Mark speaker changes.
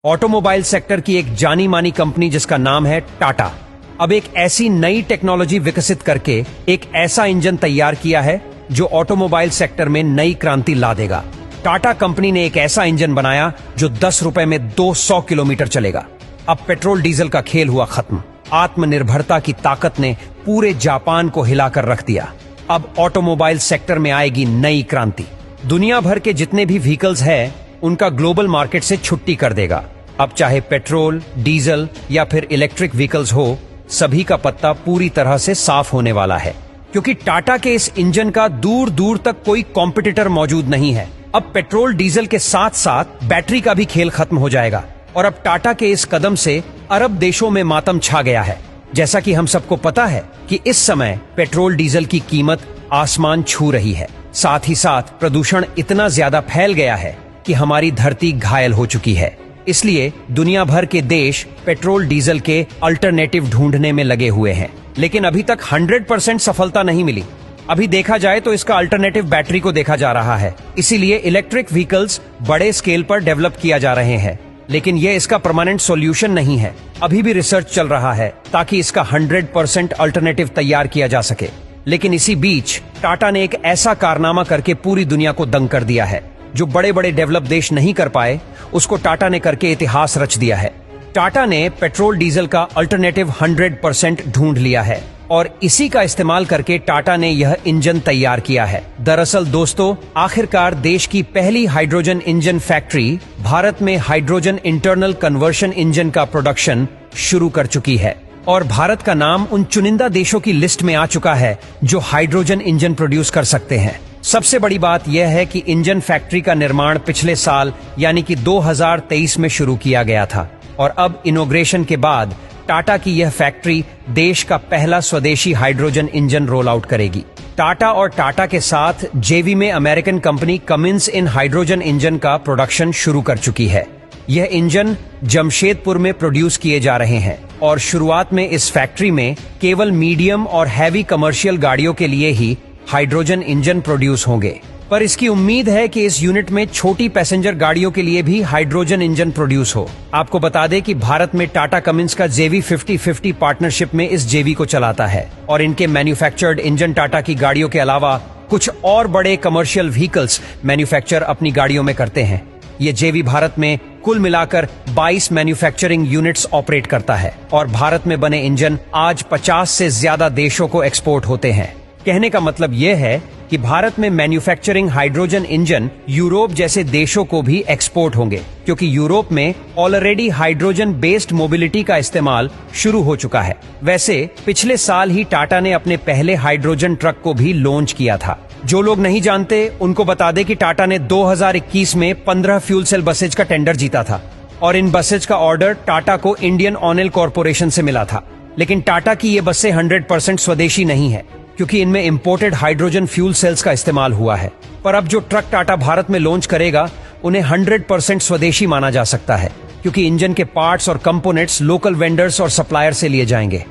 Speaker 1: Automobile sector की एक जानी मानी कंपनी जिसका नाम है टाटा, अब एक ऐसी नई टेक्नोलॉजी विकसित करके एक ऐसा इंजन तैयार किया है जो ऑटोमोबाइल सेक्टर में नई क्रांति ला देगा। टाटा कंपनी ने एक ऐसा इंजन बनाया जो 10 रुपए में 200 किलोमीटर चलेगा। अब पेट्रोल डीजल का खेल हुआ खत्म। आत्मनिर्भरता की ताकत ने पूरे जापान को हिलाकर रख दिया। अब ऑटोमोबाइल सेक्टर में आएगी नई क्रांति। दुनिया भर के जितने भी व्हीकल्स हैं उनका ग्लोबल मार्केट से छुट्टी कर देगा। अब चाहे पेट्रोल, डीजल या फिर इलेक्ट्रिक व्हीकल्स हो, सभी का पत्ता पूरी तरह से साफ होने वाला है, क्योंकि टाटा के इस इंजन का दूर दूर तक कोई कॉम्पिटिटर मौजूद नहीं है। अब पेट्रोल डीजल के साथ साथ बैटरी का भी खेल खत्म हो जाएगा और अब टाटा के इस कदम से अरब देशों में मातम छा गया है। जैसा कि हम सबको पता है कि इस समय पेट्रोल डीजल की कीमत आसमान छू रही है। साथ ही साथ प्रदूषण इतना ज्यादा फैल गया है कि हमारी धरती घायल हो चुकी है। इसलिए दुनिया भर के देश पेट्रोल डीजल के अल्टरनेटिव ढूंढने में लगे हुए हैं, लेकिन अभी तक 100% सफलता नहीं मिली। अभी देखा जाए तो इसका अल्टरनेटिव बैटरी को देखा जा रहा है। इसीलिए इलेक्ट्रिक व्हीकल्स बड़े स्केल पर डेवलप किया जा रहे हैं, लेकिन यह इसका परमानेंट सॉल्यूशन नहीं है। अभी भी रिसर्च चल रहा है ताकि इसका 100% अल्टरनेटिव तैयार किया जा सके। लेकिन इसी बीच टाटा ने एक ऐसा कारनामा करके पूरी दुनिया को दंग कर दिया है। जो बड़े बड़े डेवलप देश नहीं कर पाए, उसको टाटा ने करके इतिहास रच दिया है। टाटा ने पेट्रोल डीजल का अल्टरनेटिव 100% ढूंढ लिया है और इसी का इस्तेमाल करके टाटा ने यह इंजन तैयार किया है। दरअसल दोस्तों, आखिरकार देश की पहली हाइड्रोजन इंजन फैक्ट्री भारत में हाइड्रोजन इंटरनल कन्वर्शन इंजन का प्रोडक्शन शुरू कर चुकी है और भारत का नाम उन चुनिंदा देशों की लिस्ट में आ चुका है जो हाइड्रोजन इंजन प्रोड्यूस कर सकते हैं। सबसे बड़ी बात यह है कि इंजन फैक्ट्री का निर्माण पिछले साल यानी कि 2023 में शुरू किया गया था और अब इनॉग्रेशन के बाद टाटा की यह फैक्ट्री देश का पहला स्वदेशी हाइड्रोजन इंजन रोल आउट करेगी। टाटा और टाटा के साथ जेवी में अमेरिकन कंपनी कमिंस इन हाइड्रोजन इंजन का प्रोडक्शन शुरू कर चुकी है। यह इंजन जमशेदपुर में प्रोड्यूस किए जा रहे हैं और शुरुआत में इस फैक्ट्री में केवल मीडियम और हैवी कमर्शियल गाड़ियों के लिए ही हाइड्रोजन इंजन प्रोड्यूस होंगे, पर इसकी उम्मीद है कि इस यूनिट में छोटी पैसेंजर गाड़ियों के लिए भी हाइड्रोजन इंजन प्रोड्यूस हो। आपको बता दें कि भारत में टाटा कमिंस का जेवी 50-50 पार्टनरशिप में इस जेवी को चलाता है और इनके मैन्युफैक्चर्ड इंजन टाटा की गाड़ियों के अलावा कुछ और बड़े कमर्शियल व्हीकल्स मैन्युफैक्चर अपनी गाड़ियों में करते हैं। ये जेवी भारत में कुल मिलाकर 22 मैन्युफैक्चरिंग यूनिट्स ऑपरेट करता है और भारत में बने इंजन आज 50 से ज्यादा देशों को एक्सपोर्ट होते हैं। कहने का मतलब यह है कि भारत में मैन्युफैक्चरिंग हाइड्रोजन इंजन यूरोप जैसे देशों को भी एक्सपोर्ट होंगे, क्योंकि यूरोप में ऑलरेडी हाइड्रोजन बेस्ड मोबिलिटी का इस्तेमाल शुरू हो चुका है। वैसे पिछले साल ही टाटा ने अपने पहले हाइड्रोजन ट्रक को भी लॉन्च किया था। जो लोग नहीं जानते उनको बता दें कि टाटा ने 2021 में 15 फ्यूल सेल बसेज का टेंडर जीता था और इन बसेज का ऑर्डर टाटा को इंडियन ऑयल कॉर्पोरेशन से मिला था। लेकिन टाटा की ये बसें 100% स्वदेशी नहीं है, क्योंकि इनमें इंपोर्टेड हाइड्रोजन फ्यूल सेल्स का इस्तेमाल हुआ है। पर अब जो ट्रक टाटा भारत में लॉन्च करेगा उन्हें 100% स्वदेशी माना जा सकता है, क्योंकि इंजन के पार्ट्स और कंपोनेंट्स लोकल वेंडर्स और सप्लायर से लिए जाएंगे।